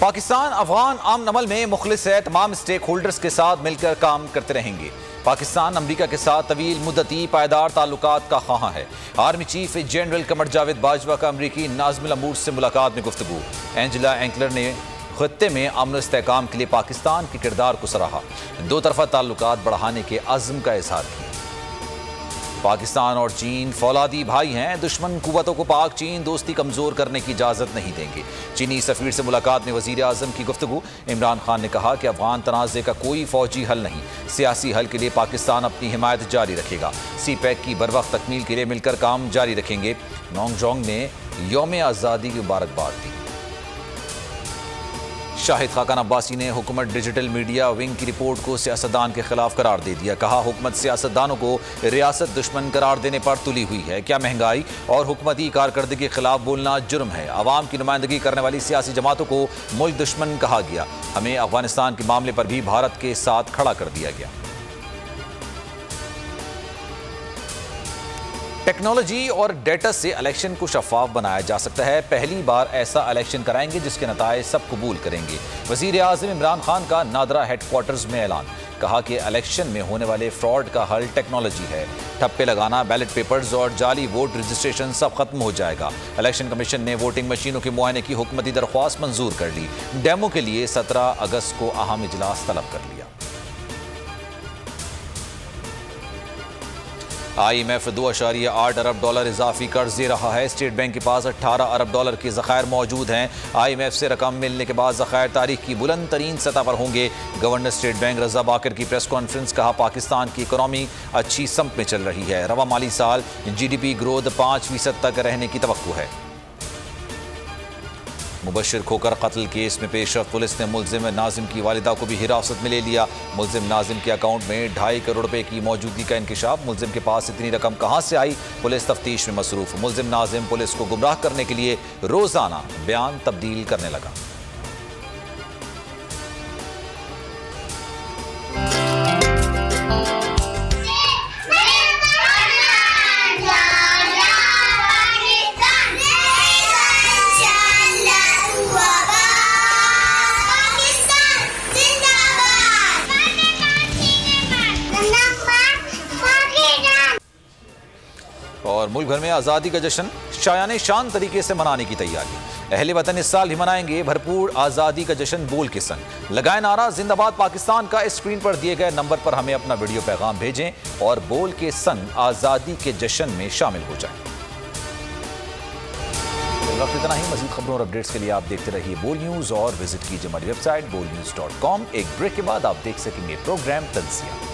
पाकिस्तान अफगान अमन अमल में मुखलिस है, तमाम स्टेक होल्डर्स के साथ मिलकर काम करते रहेंगे। पाकिस्तान अमरीका के साथ तवील मुद्दती पायदार ताल्लुकात का ख्वाह है। Army chief general Qamar Javed Bajwa का अमरीकी नाज़िम अमूर से मुलाकात में गुफ्तगू। एंजेला एंकलर ने खत्ते में अमन इस्तेहकाम के लिए पाकिस्तान के किरदार को सराहा। दो तरफा ताल्लुकात बढ़ाने के अज़्म का इज़हार किया। पाकिस्तान और चीन फौलादी भाई हैं। दुश्मन कुव्वतों को पाक चीन दोस्ती कमजोर करने की इजाजत नहीं देंगे। चीनी सफीर से मुलाकात में वजीर आजम की गुफ्तगू। इमरान खान ने कहा कि अफगान तनाज़े का कोई फौजी हल नहीं, सियासी हल के लिए पाकिस्तान अपनी हिमायत जारी रखेगा। सी पैक की बरवक्त तकमील के लिए मिलकर काम जारी रखेंगे। नोंग जोंग ने यौम आज़ादी की मुबारकबाद दी। शाहिद खाकान अब्बासी ने हुकूमत डिजिटल मीडिया विंग की रिपोर्ट को सियासतदान के खिलाफ करार दे दिया। कहा, हुकूमत सियासतदानों को रियासत दुश्मन करार देने पर तुली हुई है। क्या महंगाई और हुकूमती कारकर्दगी के खिलाफ बोलना जुर्म है। आवाम की नुमाइंदगी करने वाली सियासी जमातों को मुल्क दुश्मन कहा गया। हमें अफगानिस्तान के मामले पर भी भारत के साथ खड़ा कर दिया गया। टेक्नोलॉजी और डेटा से इलेक्शन को शफाफ बनाया जा सकता है। पहली बार ऐसा इलेक्शन कराएंगे जिसके नताए सब कबूल करेंगे। वजीर आज़म इमरान खान का नादरा हेडक्वार्टर्स में ऐलान। कहा कि इलेक्शन में होने वाले फ्रॉड का हल टेक्नोलॉजी है। ठप्पे लगाना, बैलेट पेपर्स और जाली वोट रजिस्ट्रेशन सब खत्म हो जाएगा। इलेक्शन कमीशन ने वोटिंग मशीनों के मुआयने की हुकूमती दरख्वास्त मंजूर कर ली। डेमो के लिए 17 अगस्त को अहम इजलास तलब कर लिया। IMF $2.8 अरब इजाफी कर्ज दे रहा है। स्टेट बैंक के पास $18 अरब के ज़खायर मौजूद हैं। IMF से रकम मिलने के बाद ज़खायर तारीख की बुलंद तरीन सतह पर होंगे। गवर्नर स्टेट बैंक रजा बाकर की प्रेस कॉन्फ्रेंस। कहा, पाकिस्तान की इकोनॉमी अच्छी समत में चल रही है। रवा माली साल GDP ग्रोथ 5% तक रहने की तवक्को है। मुबशिर खोकर कत्ल केस में पेशरफ। पुलिस ने मुलजिम नाजिम की वालिदा को भी हिरासत में ले लिया। मुलजिम नाजिम के अकाउंट में 2.5 करोड़ रुपए की मौजूदगी का इंकशाफ। मुलजिम के पास इतनी रकम कहां से आई, पुलिस तफ्तीश में मसरूफ। मुलजिम नाजिम पुलिस को गुमराह करने के लिए रोजाना बयान तब्दील करने लगा। और मुल्क भर में आज़ादी का जश्न शायाने शान तरीके से मनाने की तैयारी। अहले वतन इस साल ही मनाएंगे भरपूर आज़ादी का जश्न बोल के संग। लगाए नारा जिंदाबाद पाकिस्तान का। इस स्क्रीन पर दिए गए नंबर पर हमें अपना वीडियो पैगाम भेजें और बोल के संग आज़ादी के जश्न में शामिल हो जाएं। वक्त इतना ही। मज़ीद खबरों और अपडेट्स के लिए आप देखते रहिए बोल न्यूज़ और विजिट कीजिए हमारी वेबसाइट bolnews.com। एक ब्रेक के बाद आप देख सकेंगे प्रोग्राम तंज़िया।